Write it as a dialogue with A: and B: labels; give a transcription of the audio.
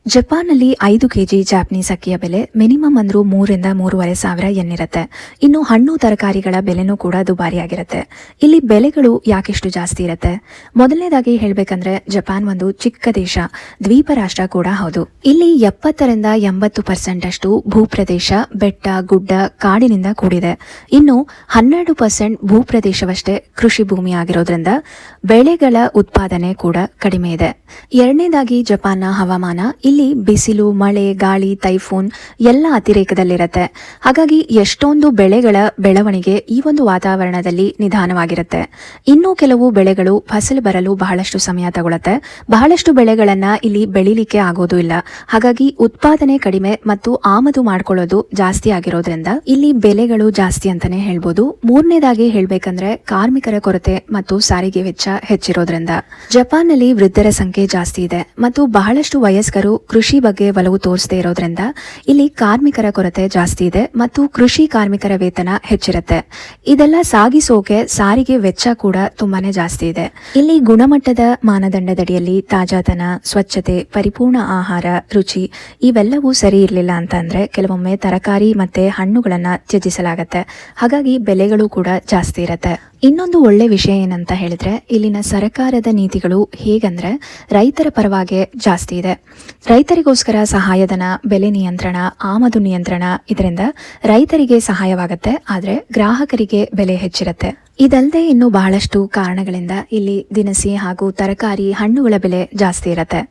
A: ಜಪಾನ್ನಲ್ಲಿ 5 KG Japanese ಅಕ್ಕಿಯ ಬೆಲೆ ಮಿನಿಮಮ್ ಅಂದ್ರೂ 3 ರಿಂದ 3.5 ಸಾವಿರ ಎನ್ನಿರುತ್ತೆ. ಇನ್ನು ಹಣ್ಣು ತರಕಾರಿಗಳ ಬೆಲೆನೂ ಕೂಡ ದುಬಾರಿಯಾಗಿರುತ್ತೆ. ಇಲ್ಲಿ ಬೆಲೆಗಳು ಯಾಕೆಷ್ಟು ಜಾಸ್ತಿ ಇರುತ್ತೆ? ಮೊದಲನೇದಾಗಿ ಹೇಳ್ಬೇಕಂದ್ರೆ ಜಪಾನ್ ಒಂದು ಚಿಕ್ಕ ದೇಶ, ದ್ವೀಪ ರಾಷ್ಟ್ರ ಕೂಡ ಹೌದು. ಇಲ್ಲಿ 70 ರಿಂದ 80% ಅಷ್ಟು ಭೂಪ್ರದೇಶ ಬೆಟ್ಟ ಗುಡ್ಡ ಕಾಡಿನಿಂದ ಕೂಡಿದೆ. ಇನ್ನು 12% ಭೂಪ್ರದೇಶವಷ್ಟೇ ಕೃಷಿ ಭೂಮಿ ಆಗಿರೋದ್ರಿಂದ ಬೆಳೆಗಳ ಉತ್ಪಾದನೆ ಕೂಡ ಕಡಿಮೆ ಇದೆ. ಎರಡನೇದಾಗಿ ಜಪಾನ್ನ ಹವಾಮಾನ. ಇಲ್ಲಿ ಬಿಸಿಲು ಮಳೆ ಗಾಳಿ ಟೈಫೂನ್ ಎಲ್ಲ ಅತಿರೇಕದಲ್ಲಿರುತ್ತೆ. ಹಾಗಾಗಿ ಎಷ್ಟೊಂದು ಬೆಳೆಗಳ ಬೆಳವಣಿಗೆ ಈ ಒಂದು ವಾತಾವರಣದಲ್ಲಿ ನಿಧಾನವಾಗಿರುತ್ತೆ. ಇನ್ನೂ ಕೆಲವು ಬೆಳೆಗಳು ಫಸಲು ಬರಲು ಬಹಳಷ್ಟು ಸಮಯ ತಗೊಳುತ್ತೆ. ಬಹಳಷ್ಟು ಬೆಳೆಗಳನ್ನ ಇಲ್ಲಿ ಬೆಳಿಲಿಕ್ಕೆ ಆಗೋದು ಇಲ್ಲ. ಹಾಗಾಗಿ ಉತ್ಪಾದನೆ ಕಡಿಮೆ ಮತ್ತು ಆಮದು ಮಾಡ್ಕೊಳ್ಳೋದು ಜಾಸ್ತಿ ಆಗಿರೋದ್ರಿಂದ ಇಲ್ಲಿ ಬೆಲೆಗಳು ಜಾಸ್ತಿ ಅಂತಾನೆ ಹೇಳ್ಬೋದು. ಮೂರನೇದಾಗಿ ಹೇಳ್ಬೇಕಂದ್ರೆ ಕಾರ್ಮಿಕರ ಕೊರತೆ ಮತ್ತು ಸಾರಿಗೆ ವೆಚ್ಚ ಹೆಚ್ಚಿರೋದ್ರಿಂದ. ಜಪಾನ್ನಲ್ಲಿ ವೃದ್ಧರ ಸಂಖ್ಯೆ ಜಾಸ್ತಿ ಇದೆ ಮತ್ತು ಬಹಳಷ್ಟು ವಯಸ್ಕರು ಕೃಷಿ ಬಗ್ಗೆ ಒಲವು ತೋರಿಸದೇ ಇರೋದ್ರಿಂದ ಇಲ್ಲಿ ಕಾರ್ಮಿಕರ ಕೊರತೆ ಜಾಸ್ತಿ ಇದೆ ಮತ್ತು ಕೃಷಿ ಕಾರ್ಮಿಕರ ವೇತನ ಹೆಚ್ಚಿರುತ್ತೆ. ಇದೆಲ್ಲ ಸಾಗಿಸೋಕೆ ಸಾರಿಗೆ ವೆಚ್ಚ ಕೂಡ ತುಂಬಾನೇ ಜಾಸ್ತಿ ಇದೆ. ಇಲ್ಲಿ ಗುಣಮಟ್ಟದ ಮಾನದಂಡದಡಿಯಲ್ಲಿ ತಾಜಾತನ, ಸ್ವಚ್ಛತೆ, ಪರಿಪೂರ್ಣ ಆಹಾರ, ರುಚಿ ಇವೆಲ್ಲವೂ ಸರಿ ಇರಲಿಲ್ಲ ಅಂತಂದ್ರೆ ಕೆಲವೊಮ್ಮೆ ತರಕಾರಿ ಮತ್ತೆ ಹಣ್ಣುಗಳನ್ನ ತ್ಯಜಿಸಲಾಗತ್ತೆ. ಹಾಗಾಗಿ ಬೆಲೆಗಳು ಕೂಡ ಜಾಸ್ತಿ ಇರುತ್ತೆ. ಇನ್ನೊಂದು ಒಳ್ಳೆ ವಿಷಯ ಏನಂತ ಹೇಳಿದ್ರೆ ಇಲ್ಲಿನ ಸರ್ಕಾರದ ನೀತಿಗಳು ಹೇಗಂದ್ರೆ ರೈತರ ಪರವಾಗಿ ಜಾಸ್ತಿ ಇದೆ. ರೈತರಿಗೋಸ್ಕರ ಸಹಾಯಧನ, ಬೆಲೆ ನಿಯಂತ್ರಣ, ಆಮದು ನಿಯಂತ್ರಣ ಇದರಿಂದ ರೈತರಿಗೆ ಸಹಾಯವಾಗುತ್ತೆ. ಆದ್ರೆ ಗ್ರಾಹಕರಿಗೆ ಬೆಲೆ ಹೆಚ್ಚಿರುತ್ತೆ. ಇದಲ್ಲದೆ ಇನ್ನು ಬಹಳಷ್ಟು ಕಾರಣಗಳಿಂದ ಇಲ್ಲಿ ದಿನಸಿ ಹಾಗೂ ತರಕಾರಿ ಹಣ್ಣುಗಳ ಬೆಲೆ ಜಾಸ್ತಿ ಇರುತ್ತೆ.